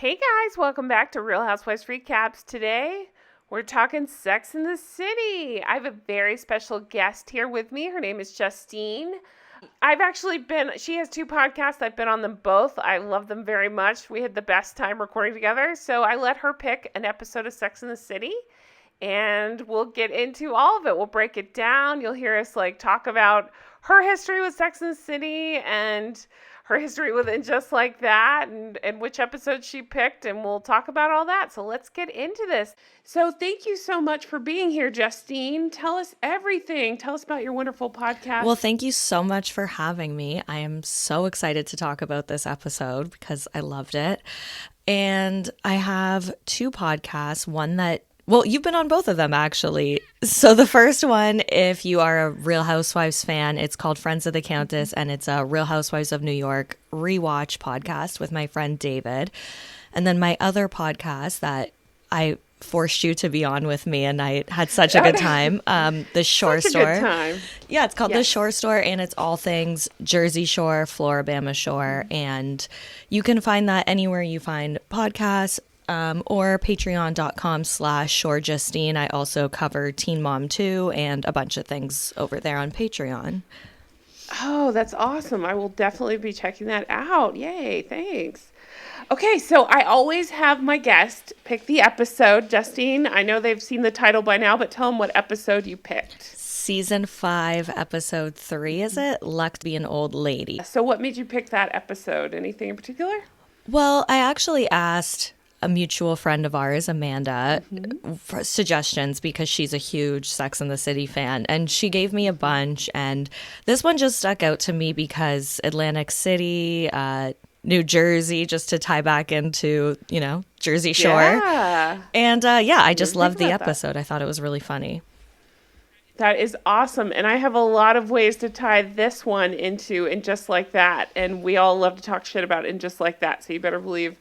Hey guys, welcome back to Real Housewives Recaps. Today, we're talking Sex in the City. I have a very special guest here with me. Her name is Justine. She has two podcasts. I've been on them both. I love them very much. We had the best time recording together. So I let her pick an episode of Sex in the City and we'll get into all of it. We'll break it down. You'll hear us talk about her history with Sex and the City and her history with And Just Like That and which episode she picked, and we'll talk about all that. So let's get into this. So thank you so much for being here, Justine. Tell us everything. Tell us about your wonderful podcast. Well, thank you so much for having me. I am so excited to talk about this episode because I loved it. And I have two podcasts, you've been on both of them, actually. So the first one, if you are a Real Housewives fan, it's called Friends of the Countess, and it's a Real Housewives of New York rewatch podcast with my friend David. And then my other podcast that I forced you to be on with me, and I had such a good time, The Shore Store. Such a good time. Yeah, it's called The Shore Store, and it's all things Jersey Shore, Floribama Shore, and you can find that anywhere you find podcasts. Or patreon.com/ShoreJustine. I also cover Teen Mom 2 and a bunch of things over there on Patreon. Oh, that's awesome. I will definitely be checking that out. Yay, thanks. Okay, so I always have my guest pick the episode. Justine, I know they've seen the title by now, but tell them what episode you picked. Season 5, episode 3, is it? Luck to be an old lady. So what made you pick that episode? Anything in particular? Well, I actually asked a mutual friend of ours, Amanda, for suggestions because she's a huge Sex and the City fan, and she gave me a bunch, and this one just stuck out to me because Atlantic City, New Jersey, just to tie back into, Jersey Shore. Yeah. And I just loved the episode. I thought it was really funny. That is awesome. And I have a lot of ways to tie this one into And Just Like That, and we all love to talk shit about And Just Like That, so you better believe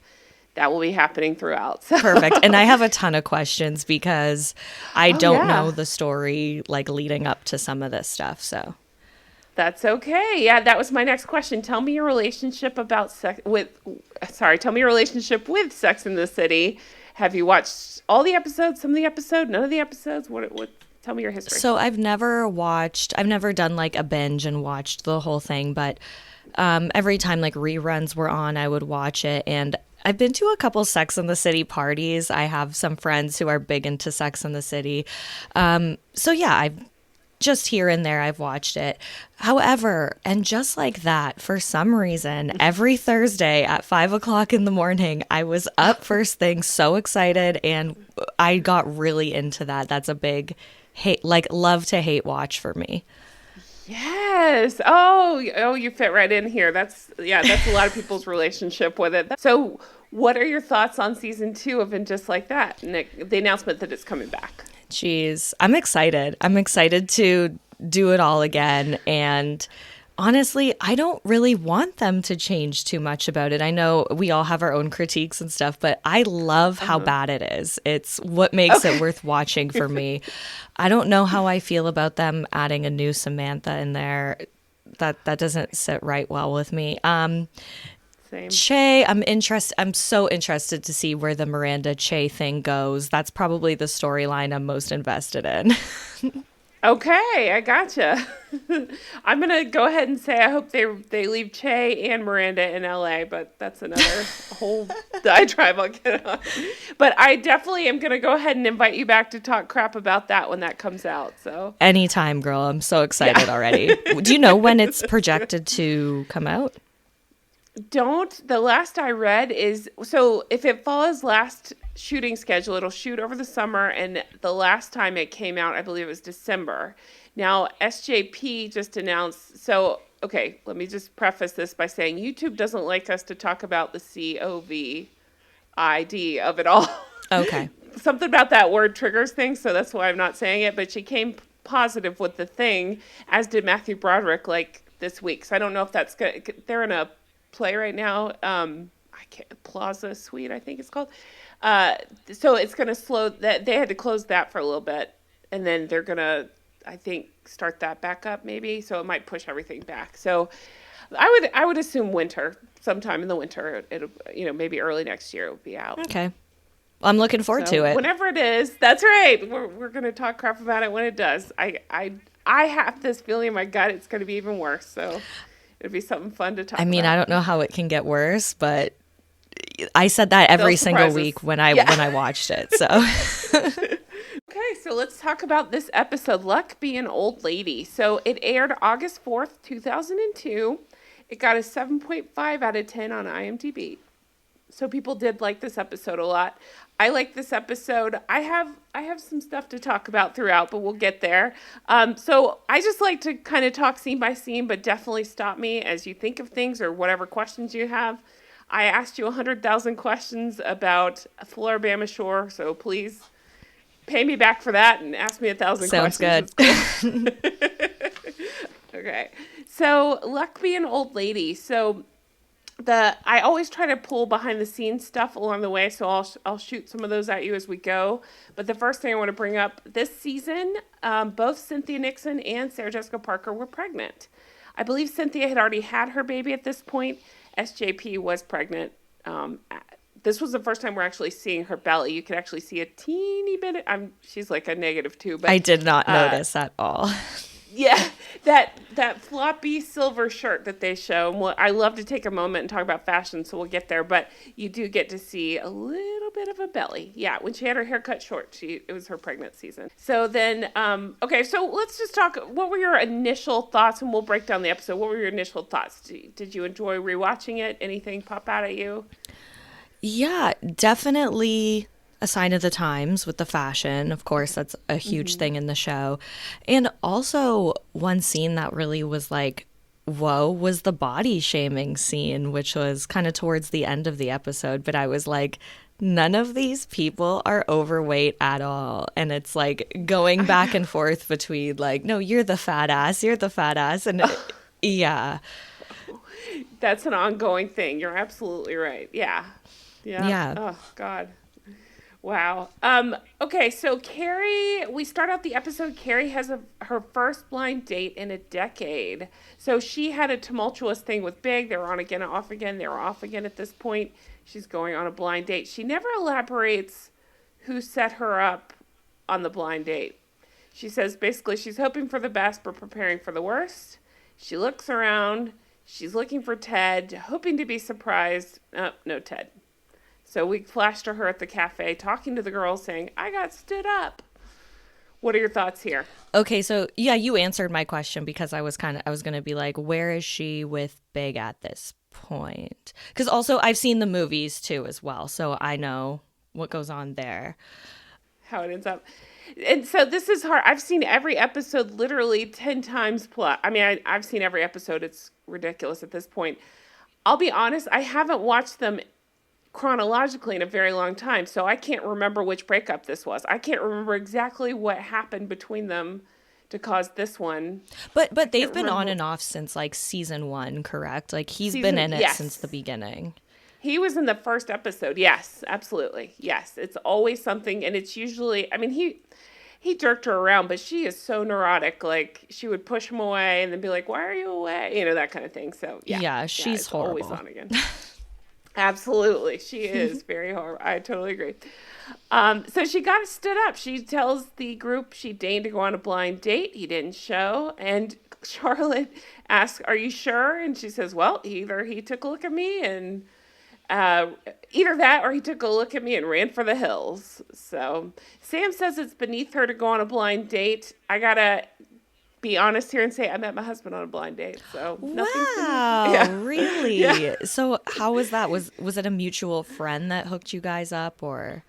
that will be happening throughout. So. Perfect. And I have a ton of questions because I don't know the story leading up to some of this stuff. So that's okay. Yeah, that was my next question. Tell me your relationship Tell me your relationship with Sex in the City. Have you watched all the episodes, some of the episodes, none of the episodes? What tell me your history. So I've never done a binge and watched the whole thing, but every time reruns were on, I would watch it. And I've been to a couple Sex and the City parties. I have some friends who are big into Sex and the City. I've just here and there I've watched it. However, And Just Like That, for some reason, every Thursday at 5:00 in the morning, I was up first thing, so excited, and I got really into that. That's a big love to hate watch for me. Yes. Oh, you fit right in here. That's a lot of people's relationship with it. So what are your thoughts on season 2 of And Just Like That? Nick, the announcement that it's coming back. Jeez, I'm excited. I'm excited to do it all again. And honestly, I don't really want them to change too much about it. I know we all have our own critiques and stuff, but I love how bad it is. It's what makes it worth watching for me. I don't know how I feel about them adding a new Samantha in there. That doesn't sit right well with me. Same. Che, I'm so interested to see where the Miranda Che thing goes. That's probably the storyline I'm most invested in. Okay, I gotcha. I'm going to go ahead and say I hope they leave Che and Miranda in LA, but that's another whole diatribe I'll get on. But I definitely am going to go ahead and invite you back to talk crap about that when that comes out. So anytime, girl. I'm so excited already. Do you know when it's projected to come out? The last I read is, so if it follows last shooting schedule, it'll shoot over the summer, and the last time it came out, I believe it was December. Now, SJP just announced, let me just preface this by saying YouTube doesn't like us to talk about the COVID of it all. Okay. Something about that word triggers things, so that's why I'm not saying it, but she came positive with the thing, as did Matthew Broderick, this week. So I don't know if that's good. They're in a play right now. Plaza Suite, I think it's called. So it's going to slow that. They had to close that for a little bit, and then they're going to, I think, start that back up maybe. So it might push everything back. So I would assume winter, sometime in the winter. It'll, maybe early next year it'll be out. Okay. Well, I'm looking forward to it. Whenever it is, that's right. We're gonna talk crap about it when it does. I have this feeling in my gut it's gonna be even worse. So it'll be something fun to talk about. I mean, I don't know how it can get worse, but I said that every single week when I watched it. So okay, so let's talk about this episode, Luck Be an Old Lady. So it aired August 4th, 2002. It got a 7.5 out of 10 on IMDb. So people did like this episode a lot. I like this episode. I have some stuff to talk about throughout, but we'll get there. So I just like to kind of talk scene by scene, but definitely stop me as you think of things or whatever questions you have. I asked you 100,000 questions about Floribama Shore, so please pay me back for that and ask me 1,000 questions. Sounds good. Okay. So Luck Be an Old Lady. So I always try to pull behind the scenes stuff along the way, so I'll shoot some of those at you as we go. But the first thing I want to bring up, this season, both Cynthia Nixon and Sarah Jessica Parker were pregnant. I believe Cynthia had already had her baby at this point. SJP was pregnant. This was the first time we're actually seeing her belly. You could actually see a teeny bit. She's like a -2, but I did not notice at all. Yeah, that floppy silver shirt that they show. And I love to take a moment and talk about fashion, so we'll get there. But you do get to see a little bit of a belly. Yeah, when she had her hair cut short, it was her pregnant season. So then, okay, so let's just talk. What were your initial thoughts? And we'll break down the episode. What were your initial thoughts? Did you enjoy rewatching it? Anything pop out at you? Yeah, definitely a sign of the times with the fashion. Of course, that's a huge thing in the show. And also one scene that really was like, whoa, was the body shaming scene, which was kind of towards the end of the episode. But I was like, none of these people are overweight at all. And it's like going back and forth between like, no, you're the fat ass. And yeah. That's an ongoing thing. You're absolutely right. Yeah. Yeah. Oh, God. Wow. Okay, so Carrie, we start out the episode. Carrie has her first blind date in a decade. So she had a tumultuous thing with Big. They were on again and off again. They were off again at this point. She's going on a blind date. She never elaborates who set her up on the blind date. She says basically she's hoping for the best but preparing for the worst. She looks around. She's looking for Ted, hoping to be surprised. Oh, no Ted. So we flashed to her at the cafe, talking to the girls, saying, I got stood up. What are your thoughts here? Okay, so yeah, you answered my question because I was going to be like, where is she with Big at this point? Because also I've seen the movies too as well, so I know what goes on there. How it ends up. And so this is hard. I've seen every episode literally 10 times plus. I mean, I've seen every episode. It's ridiculous at this point. I'll be honest, I haven't watched them chronologically in a very long time, so I can't remember which breakup this was. I can't remember exactly what happened between them to cause this one. But they've been on and off since like season 1, correct? Like he's been in it since the beginning. He was in the first episode. Yes, absolutely. Yes, it's always something, and it's usually, I mean, he jerked her around, but she is so neurotic. Like she would push him away and then be like, "Why are you away?" You know, that kind of thing. So yeah, she's horrible. Always on again. Absolutely. She is very horrible. I totally agree. So she got stood up. She tells the group she deigned to go on a blind date. He didn't show. And Charlotte asks, are you sure? And she says, well, either he took a look at me and either that or he took a look at me and ran for the hills. So Sam says it's beneath her to go on a blind date. I got to be honest here and say I met my husband on a blind date. So wow, really? Yeah. So how was that? Was it a mutual friend that hooked you guys up, or?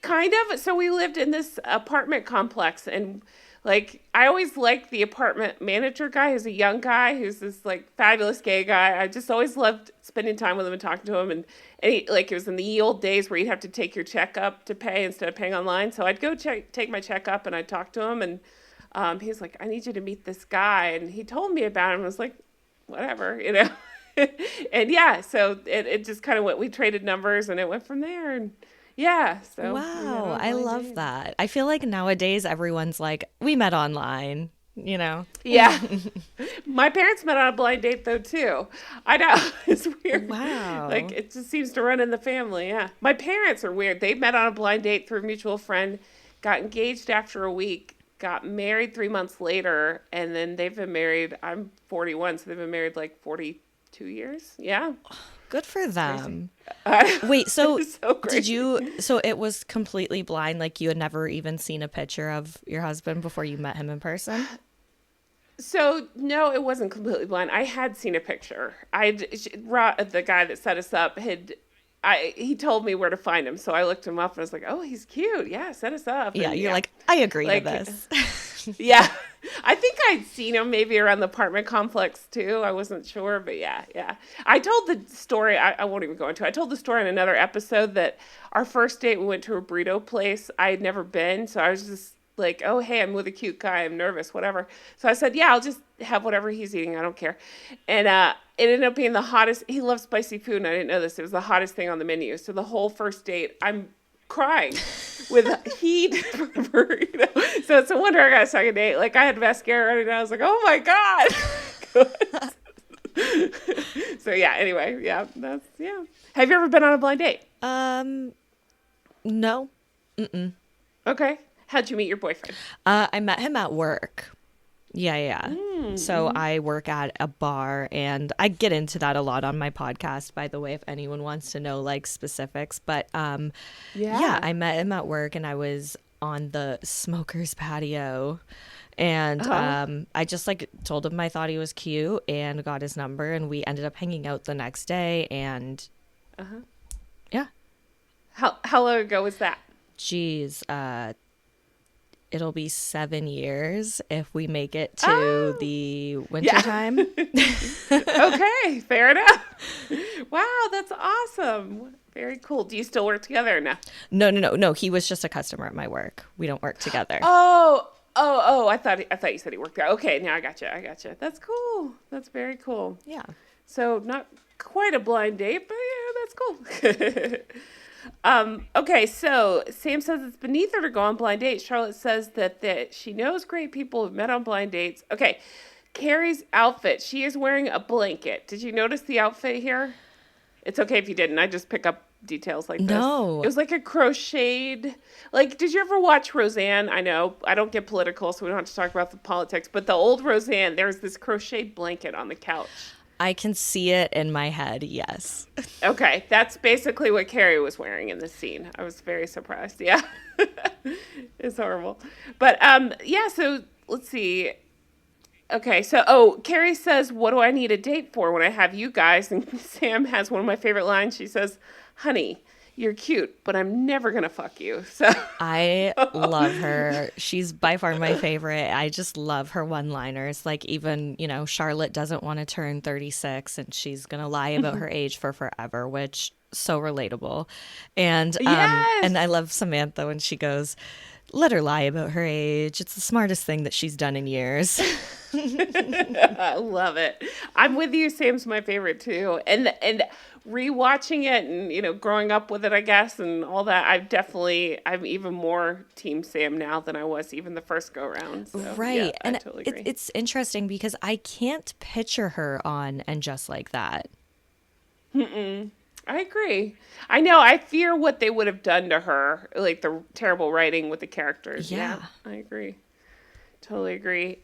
Kind of. So we lived in this apartment complex, and like I always liked the apartment manager guy, who's a young guy, who's this like fabulous gay guy. I just always loved spending time with him and talking to him, and he, like it was in the old days where you'd have to take your check up to pay instead of paying online. So I'd go take my check up and I'd talk to him, and he's like, I need you to meet this guy. And he told me about him. I was like, whatever, you know? And yeah, so it just kind of went, we traded numbers and it went from there. And yeah. So wow. I love that. I feel like nowadays everyone's like, we met online. Yeah. My parents met on a blind date, though, too. I know. It's weird. Wow. Like, it just seems to run in the family, yeah. My parents are weird. They met on a blind date through a mutual friend, got engaged after a week, got married 3 months later, and then they've been married. I'm 41, so they've been married like 42 years. Yeah. Good for them. Wait, so so it was completely blind, like you had never even seen a picture of your husband before you met him in person? So, no, it wasn't completely blind. I had seen a picture. The guy that set us up he told me where to find him. So I looked him up and I was like, oh, he's cute. Yeah, set us up. Yeah, and you're like, I agree to this. Yeah. I think I'd seen him maybe around the apartment complex too. I wasn't sure, but yeah. I told the story. I won't even go into it. I told the story in another episode that our first date, we went to a burrito place I had never been. So I was just like, oh, hey, I'm with a cute guy. I'm nervous, whatever. So I said, yeah, I'll just have whatever he's eating. I don't care. And it ended up being the hottest. He loves spicy food, and I didn't know this. It was the hottest thing on the menu. So the whole first date, I'm crying with heat from the burrito. So it's a wonder I got a second date. Like, I had mascara running down. I was like, oh, my God. So, yeah, anyway, yeah. Have you ever been on a blind date? No. Mm-mm. Okay. How'd you meet your boyfriend? I met him at work. Yeah. So I work at a bar, and I get into that a lot on my podcast, by the way, if anyone wants to know like specifics. But yeah, I met him at work, and I was on the smoker's patio, and I just like told him I thought he was cute and got his number, and we ended up hanging out the next day. And yeah. How long ago was that? Geez, it'll be 7 years if we make it to the winter time. Okay, fair enough. Wow, that's awesome. Very cool. Do you still work together or no? No. He was just a customer at my work. We don't work together. Oh. I thought you said he worked there. Okay, now I gotcha. That's cool. That's very cool. Yeah. So not quite a blind date, but yeah, that's cool. Okay, so Sam says it's beneath her to go on blind dates. Charlotte says that she knows great people who've met on blind dates. Okay, Carrie's outfit. She is wearing a blanket. Did you notice the outfit here? It's okay if you didn't. I just pick up details like this. No. It was like a crocheted, like, did you ever watch Roseanne? I know, I don't get political, so we don't have to talk about the politics, but the old Roseanne, there's this crocheted blanket on the couch. I can see it in my head, yes. Okay, that's basically what Carrie was wearing in this scene. I was very surprised. Yeah. It's horrible. But yeah, so let's see. Okay, so Carrie says, what do I need a date for when I have you guys? And Sam has one of my favorite lines. She says, honey, you're cute, but I'm never going to fuck you. So I love her. She's by far my favorite. I just love her one-liners. Like, even, Charlotte doesn't want to turn 36 and she's going to lie about her age for forever, which so relatable. And yes! And I love Samantha when she goes, let her lie about her age. It's the smartest thing that she's done in years. I love it. I'm with you. Sam's my favorite too. And rewatching it and, growing up with it, I guess, and all that, I'm even more team Sam now than I was even the first go round. So, right. Yeah, and I totally agree. It's interesting because I can't picture her on And Just Like That. I agree. I know. I fear what they would have done to her, like the terrible writing with the characters. Yeah. I agree. Totally agree.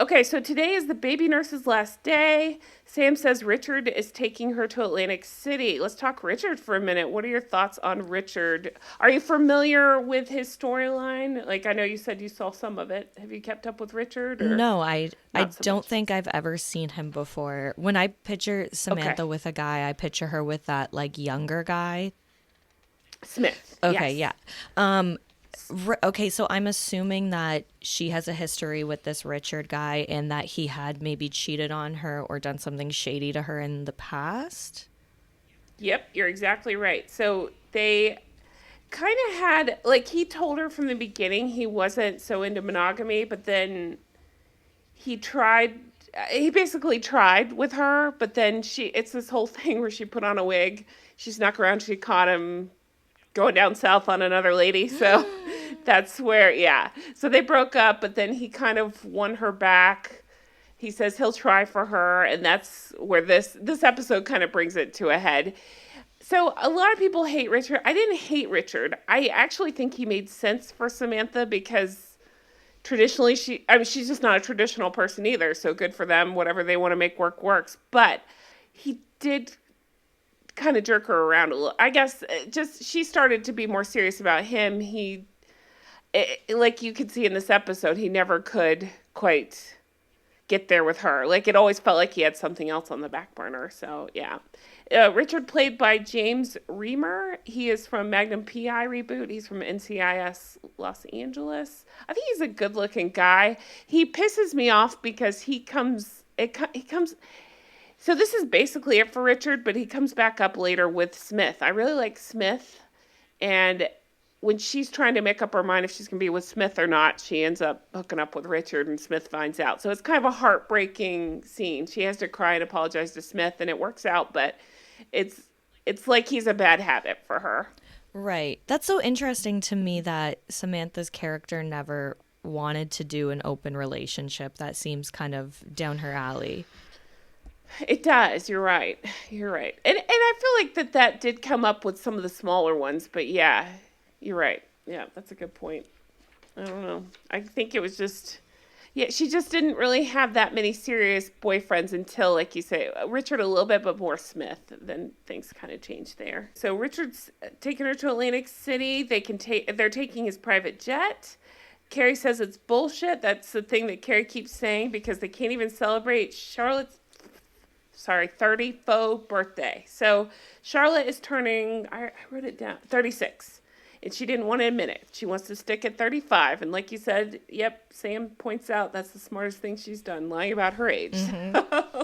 Okay, so today is the baby nurse's last day. Sam says Richard is taking her to Atlantic City. Let's talk Richard for a minute. What are your thoughts on Richard? Are you familiar with his storyline? Like, I know you said you saw some of it. Have you kept up with Richard? Or no, I don't much? think I've ever seen him before. When I picture Samantha with a guy, I picture her with that, like, younger guy. Smith. Okay, yes. Yeah. Okay, so I'm assuming that she has a history with this Richard guy and that he had maybe cheated on her or done something shady to her in the past. Yep, you're exactly right. So they kind of had, like, he told her from the beginning he wasn't so into monogamy, but then he basically tried with her, but then it's this whole thing where she put on a wig. She snuck around, she caught him going down south on another lady. So That's where, yeah. So they broke up, but then he kind of won her back. He says he'll try for her, and that's where this episode kind of brings it to a head. So a lot of people hate Richard. I didn't hate Richard. I actually think he made sense for Samantha because traditionally she's just not a traditional person either. So good for them. Whatever they want to make work works. But he did kind of jerk her around a little. I guess just she started to be more serious about him. Like you could see in this episode, he never could quite get there with her. Like it always felt like he had something else on the back burner. So yeah. Richard, played by James Remar. He is from Magnum PI reboot. He's from NCIS Los Angeles. I think he's a good-looking guy. He pisses me off because he comes. So this is basically it for Richard, but he comes back up later with Smith. I really like Smith, and when she's trying to make up her mind if she's going to be with Smith or not, she ends up hooking up with Richard, and Smith finds out. So it's kind of a heartbreaking scene. She has to cry and apologize to Smith, and it works out, but it's like he's a bad habit for her. Right. That's so interesting to me that Samantha's character never wanted to do an open relationship. That seems kind of down her alley. It does. You're right. And I feel like that did come up with some of the smaller ones, but yeah, you're right. Yeah, that's a good point. I don't know. I think it was just, yeah, she just didn't really have that many serious boyfriends until, like you say, Richard a little bit, but more Smith. Then things kind of changed there. So Richard's taking her to Atlantic City. They're taking his private jet. Carrie says it's bullshit. That's the thing that Carrie keeps saying because they can't even celebrate Charlotte's 34th birthday. So Charlotte is turning, I wrote it down, 36. And she didn't want to admit it. She wants to stick at 35. And like you said, yep, Sam points out that's the smartest thing she's done, lying about her age. Mm-hmm.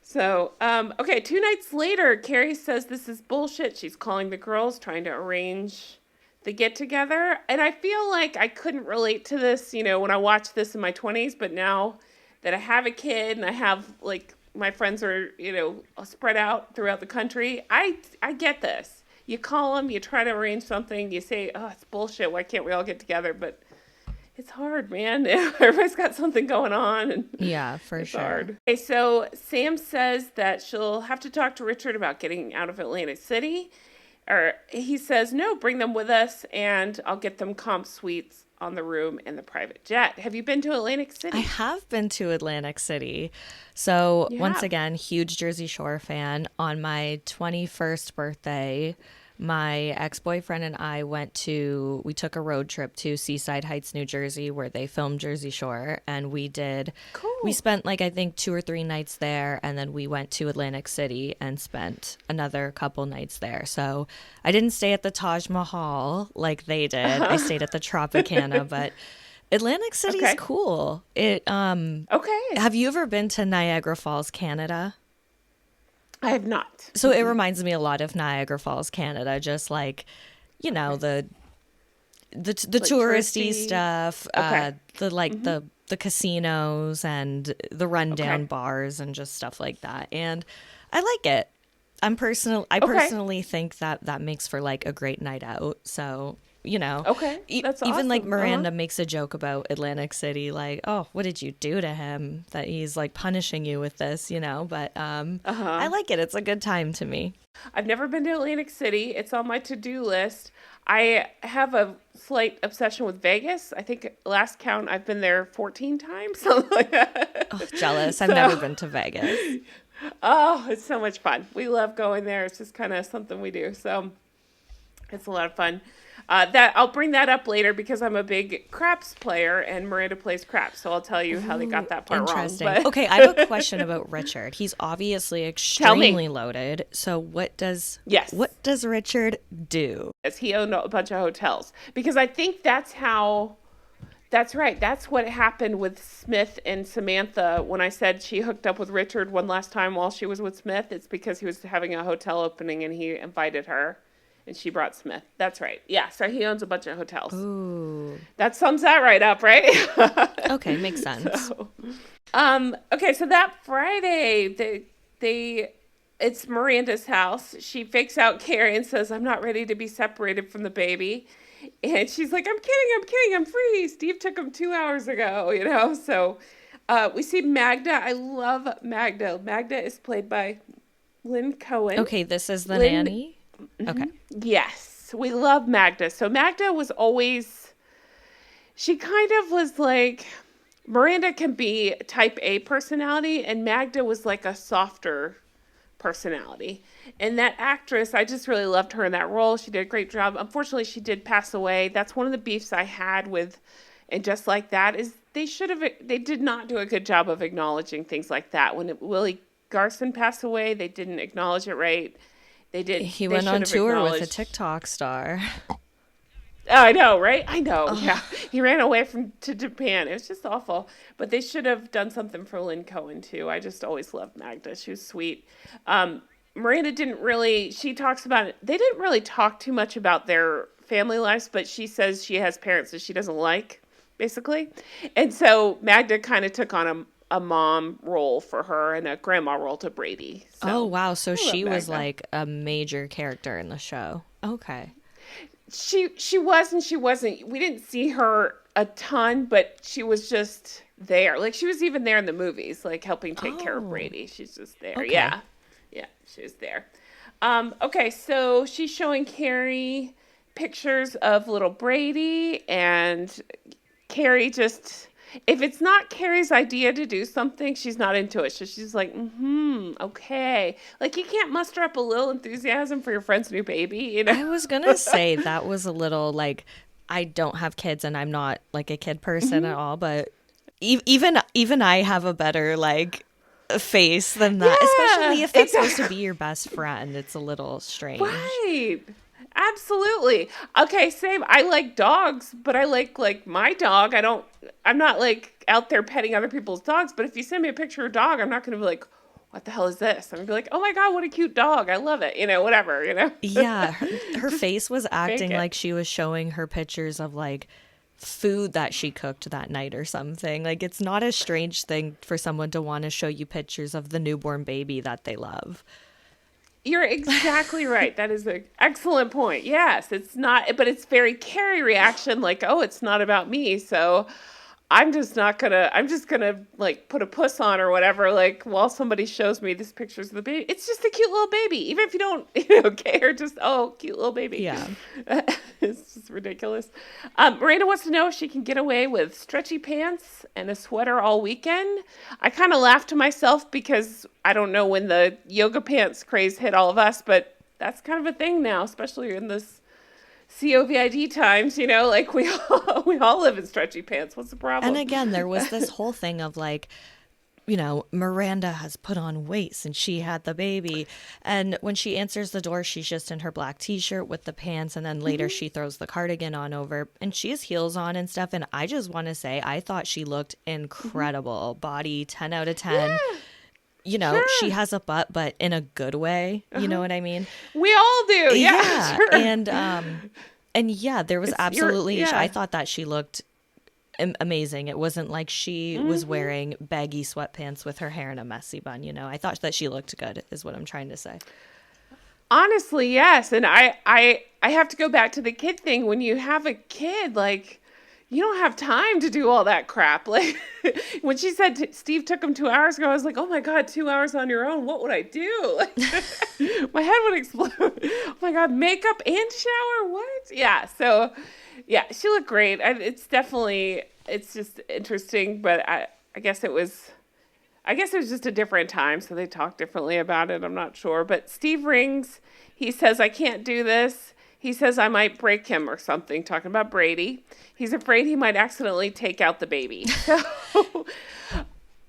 So, okay, 2 nights later, Carrie says this is bullshit. She's calling the girls, trying to arrange the get-together. And I feel like I couldn't relate to this, when I watched this in my 20s. But now that I have a kid and I have, like, my friends are, spread out throughout the country, I get this. You call them, you try to arrange something, you say, oh, it's bullshit, why can't we all get together? But it's hard, man. Everybody's got something going on. And yeah, for sure. Hard. Okay, so Sam says that she'll have to talk to Richard about getting out of Atlantic City. Or he says, no, bring them with us, and I'll get them comp suites on the room and the private jet. Have you been to Atlantic City? I have been to Atlantic City. So once again, huge Jersey Shore fan. On my 21st birthday, my ex-boyfriend and I we took a road trip to Seaside Heights, New Jersey, where they filmed Jersey Shore. And we spent I think 2 or 3 nights there. And then we went to Atlantic City and spent another couple nights there. So I didn't stay at the Taj Mahal like they did. I stayed at the Tropicana, but Atlantic City's cool. Have you ever been to Niagara Falls, Canada? I have not. So it reminds me a lot of Niagara Falls, Canada, just the touristy stuff, the casinos and the rundown bars and just stuff like that. And I like it. I personally think that makes for a great night out. So, That's even awesome. Miranda makes a joke about Atlantic City, oh, what did you do to him that he's punishing you with this, but I like it. It's a good time to me. I've never been to Atlantic City. It's on my to-do list. I have a slight obsession with Vegas. I think last count I've been there 14 times, something like that. Oh, jealous. I've never been to Vegas. Oh, it's so much fun. We love going there. It's just kind of something we do. So it's a lot of fun. That I'll bring that up later because I'm a big craps player and Miranda plays craps, so I'll tell you how they got that part wrong. But... Okay, I have a question about Richard. He's obviously extremely loaded. So what does Richard do? He owned a bunch of hotels because I think that's right. That's what happened with Smith and Samantha. When I said she hooked up with Richard one last time while she was with Smith, it's because he was having a hotel opening and he invited her. And she brought Smith. That's right. Yeah, so he owns a bunch of hotels. Ooh. That sums that right up, right? Okay, makes sense. So that Friday, it's Miranda's house. She fakes out Carrie and says, I'm not ready to be separated from the baby. And she's like, I'm kidding, I'm free. Steve took him 2 hours ago, So we see Magda. I love Magda. Magda is played by Lynn Cohen. Okay, this is the nanny? Okay. Yes, we love Magda. So Magda was always, she kind of was like, Miranda can be type A personality, and Magda was like a softer personality. And that actress, I just really loved her in that role. She did a great job. Unfortunately, she did pass away. That's one of the beefs I had with, and just like that, is they did not do a good job of acknowledging things like that. When Willie Garson passed away, they didn't acknowledge it right. He went on tour with a TikTok star. Oh, I know, right? I know. Oh. Yeah, he ran away to Japan. It was just awful. But they should have done something for Lynn Cohen too. I just always loved Magda. She was sweet. Miranda didn't really. She talks about it. They didn't really talk too much about their family lives, but she says she has parents that she doesn't like, basically. And so Magda kind of took on a mom role for her and a grandma role to Brady. So, oh wow! So she was like a major character in the show. Okay. She was and she wasn't. We didn't see her a ton, but she was just there. Like, she was even there in the movies, like helping take care of Brady. She's just there. Okay. Yeah, she was there. Okay, so she's showing Carrie pictures of little Brady, and Carrie just, if it's not Carrie's idea to do something, she's not into it. So she's like, okay. Like, you can't muster up a little enthusiasm for your friend's new baby, I was going to say that was a little, like, I don't have kids and I'm not, like, a kid person at all, but even I have a better, like, face than that, especially if that's supposed to be your best friend. It's a little strange. Right. Absolutely. Okay, same. I like dogs, but I like my dog. I'm not like out there petting other people's dogs, but if you send me a picture of a dog, I'm not going to be like, what the hell is this? I'm going to be like, oh my God, what a cute dog. I love it. Whatever, Yeah. Her face was acting like she was showing her pictures of like food that she cooked that night or something. Like, it's not a strange thing for someone to want to show you pictures of the newborn baby that they love. You're exactly right. That is an excellent point. Yes, it's not, but it's very Carrie reaction, like, oh, it's not about me. So I'm just gonna like put a puss on or whatever, like, while somebody shows me these pictures of the baby. It's just a cute little baby. Even if you don't care, just, oh, cute little baby. Yeah. It's just ridiculous. Miranda wants to know if she can get away with stretchy pants and a sweater all weekend. I kind of laughed to myself because I don't know when the yoga pants craze hit all of us, but that's kind of a thing now, especially in this COVID times, like we all live in stretchy pants. What's the problem? And again, there was this whole thing of like, Miranda has put on weight since she had the baby. And when she answers the door, she's just in her black t-shirt with the pants. And then later she throws the cardigan on over and she has heels on and stuff. And I just want to say, I thought she looked incredible. Body 10 out of 10. Yeah. Sure. She has a butt, but in a good way. You know what I mean? We all do. Yeah. Sure. And yeah, there was absolutely, I thought that she looked amazing. It wasn't like she was wearing baggy sweatpants with her hair in a messy bun. I thought that she looked good is what I'm trying to say. Honestly, yes. And I have to go back to the kid thing. When you have a kid, like, you don't have time to do all that crap. Like, when she said Steve took him 2 hours ago, I was like, oh my God, 2 hours on your own. What would I do? Like, my head would explode. Oh my God, makeup and shower? What? Yeah. So, yeah, she looked great. It's just interesting, but I guess it was just a different time, so they talked differently about it. I'm not sure. But Steve rings. He says, I can't do this. He says I might break him or something, talking about Brady. He's afraid he might accidentally take out the baby. So,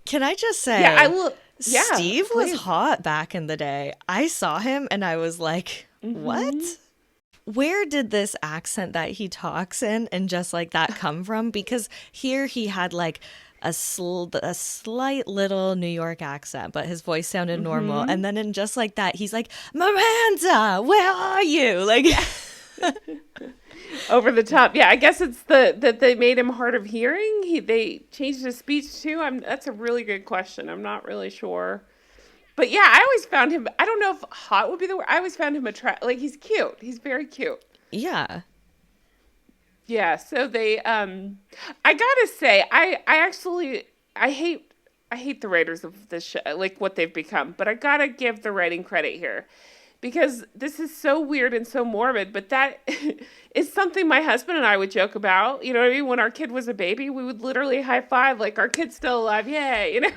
can I just say, Steve was hot back in the day. I saw him and I was like, what? Where did this accent that he talks in and just like that come from? Because here he had like a slight little New York accent, but his voice sounded normal. And then in just like that, he's like, Miranda, where are you? Like, over the top. Yeah, I guess it's that they made him hard of hearing. They changed his speech too. That's a really good question. I'm not really sure. But yeah, I always found him, I don't know if hot would be the word. I always found him attractive. Like, he's cute. He's very cute. Yeah. Yeah, so they I gotta say, I actually I hate the writers of this show, like what they've become, but I gotta give the writing credit here because this is so weird and so morbid, but that is something my husband and I would joke about. You know what I mean? When our kid was a baby, we would literally high five like our kid's still alive, yay, you know?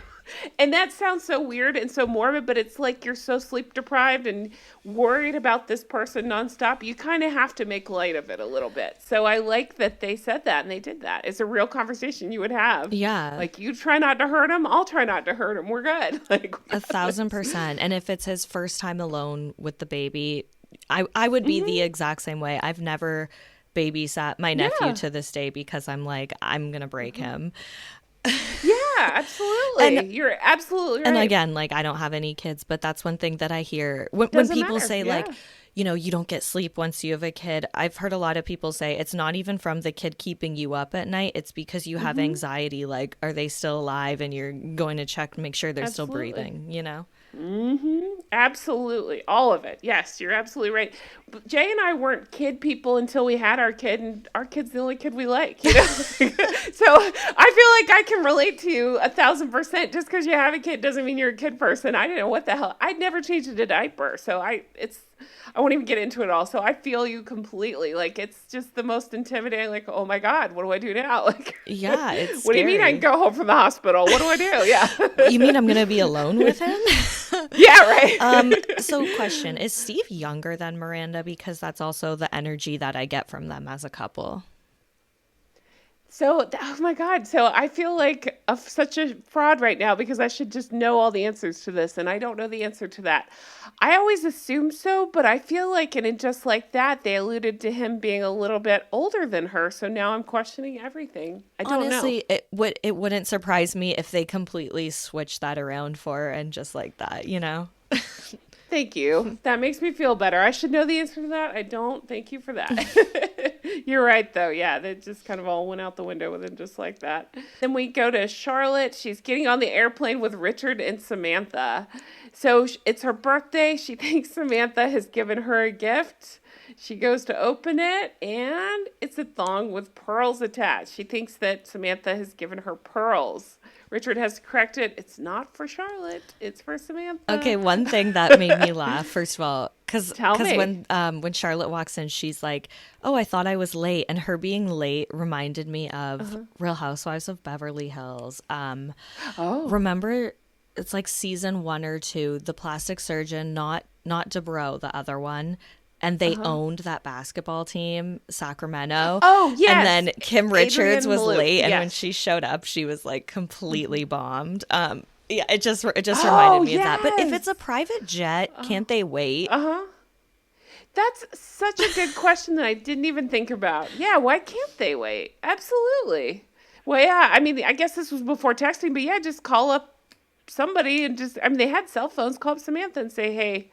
And that sounds so weird and so morbid, but it's like you're so sleep deprived and worried about this person nonstop. You kind of have to make light of it a little bit. So I like that they said that and they did that. It's a real conversation you would have. Yeah. Like, you try not to hurt him, I'll try not to hurt him. We're good. Like, 1,000%. And if it's his first time alone with the baby, I would be the exact same way. I've never babysat my nephew to this day because I'm like, I'm going to break him. Yeah, absolutely. And you're absolutely right. And again, like, I don't have any kids, but that's one thing that I hear when people say, like, you know, you don't get sleep once you have a kid. I've heard a lot of people say it's not even from the kid keeping you up at night. It's because you have anxiety. Like, are they still alive? And you're going to check to make sure they're still breathing, you know? Absolutely. All of it. Yes, you're absolutely right. But Jay and I weren't kid people until we had our kid, and our kid's the only kid we like, you know? So I feel like I can relate to you 1,000%. Just because you have a kid doesn't mean you're a kid person. I didn't know what the hell. I'd never changed a diaper, so I won't even get into it all. So I feel you completely. Like, it's just the most intimidating. Like, oh my God, what do I do now? Like, yeah, it's what do you mean I can go home from the hospital? What do I do? Yeah. You mean I'm going to be alone with him? Yeah, right. So question, is Steve younger than Miranda? Because that's also the energy that I get from them as a couple. So, oh my God. So I feel like such a fraud right now because I should just know all the answers to this, and I don't know the answer to that. I always assume so, but I feel like, and it just like that, they alluded to him being a little bit older than her. So now I'm questioning everything. I don't know. Honestly, it wouldn't surprise me if they completely switched that around for her and just like that, you know? Thank you. That makes me feel better. I should know the answer to that. I don't. Thank you for that. You're right, though. Yeah, that just kind of all went out the window with him just like that. Then we go to Charlotte. She's getting on the airplane with Richard and Samantha. So it's her birthday. She thinks Samantha has given her a gift. She goes to open it, and it's a thong with pearls attached. She thinks that Samantha has given her pearls. Richard has to correct it. It's not for Charlotte. It's for Samantha. Okay, one thing that made me laugh, first of all, because when Charlotte walks in, she's like, oh, I thought I was late. And her being late reminded me of Real Housewives of Beverly Hills. Remember, it's like season 1 or 2, the plastic surgeon, not Dubrow, the other one. And they owned that basketball team, Sacramento. Oh, yes. And then Kim Richards was late. And yes. when she showed up, she was like completely bombed. Yeah, it just reminded me of that. But if it's a private jet, can't they wait? That's such a good question that I didn't even think about. Yeah, why can't they wait? Absolutely. Well, yeah, I mean, I guess this was before texting, but yeah, just call up somebody and they had cell phones. Call up Samantha and say, hey,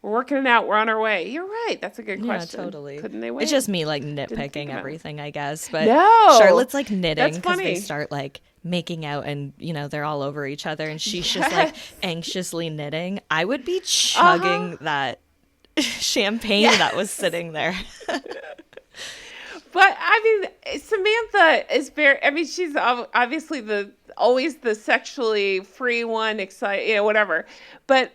we're working it out. We're on our way. You're right. That's a good question. Yeah, totally. Couldn't they wait? It's just me like nitpicking everything, I guess. But no, Charlotte's like knitting because they funny. start like making out and, you know, they're all over each other and she's just like anxiously knitting. I would be chugging that champagne that was sitting there. But I mean, Samantha is she's obviously always the sexually free one, excited, you know, whatever. But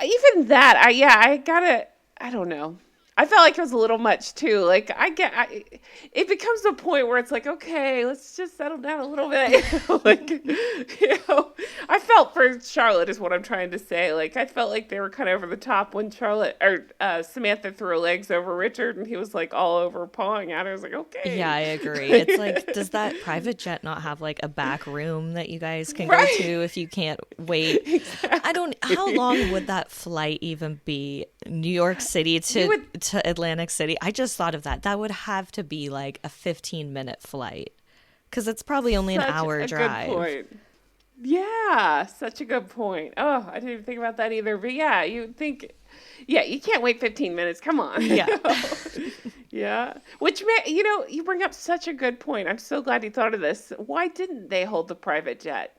even that, I don't know. I felt like it was a little much too. Like it becomes a point where it's like, okay, let's just settle down a little bit. Like, you know, I felt for Charlotte is what I'm trying to say. Like, I felt like they were kind of over the top when Samantha threw her legs over Richard and he was like all over pawing at her. I was like, okay. Yeah, I agree. It's like, does that private jet not have like a back room that you guys can go to if you can't wait? Exactly. How long would that flight even be? New York City to Atlantic City. I just thought of that. That would have to be like a 15-minute flight because it's probably only an hour drive. Good point. Yeah, such a good point. Oh, I didn't even think about that either. But yeah, you can't wait 15 minutes. Come on. Yeah. Yeah. Which, you bring up such a good point. I'm so glad you thought of this. Why didn't they hold the private jet?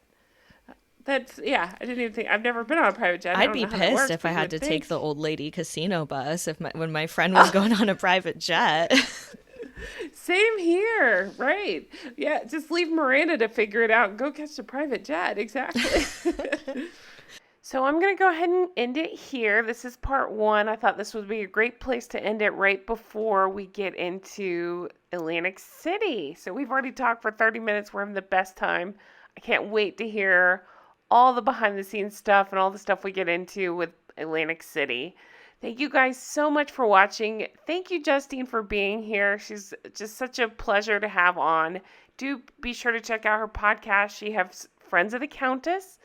I didn't even think. I've never been on a private jet. I'd be pissed if I had to take the old lady casino bus when my friend was going on a private jet. Same here, right? Yeah, just leave Miranda to figure it out and go catch the private jet. Exactly. So I'm going to go ahead and end it here. This is part one. I thought this would be a great place to end it right before we get into Atlantic City. So we've already talked for 30 minutes. We're having the best time. I can't wait to hear all the behind the scenes stuff and all the stuff we get into with Atlantic City. Thank you guys so much for watching. Thank you, Justine, for being here. She's just such a pleasure to have on. Do be sure to check out her podcast. She has Friends of the Countess,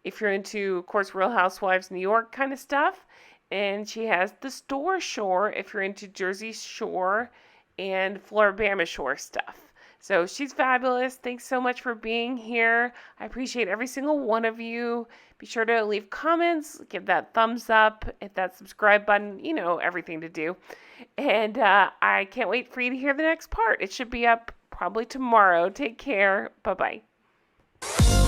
if you're into, of course, Real Housewives New York kind of stuff. And she has The Store Shore, if you're into Jersey Shore and Floribama Shore stuff. So she's fabulous. Thanks so much for being here. I appreciate every single one of you. Be sure to leave comments, give that thumbs up, hit that subscribe button, you know, everything to do. And I can't wait for you to hear the next part. It should be up probably tomorrow. Take care. Bye-bye.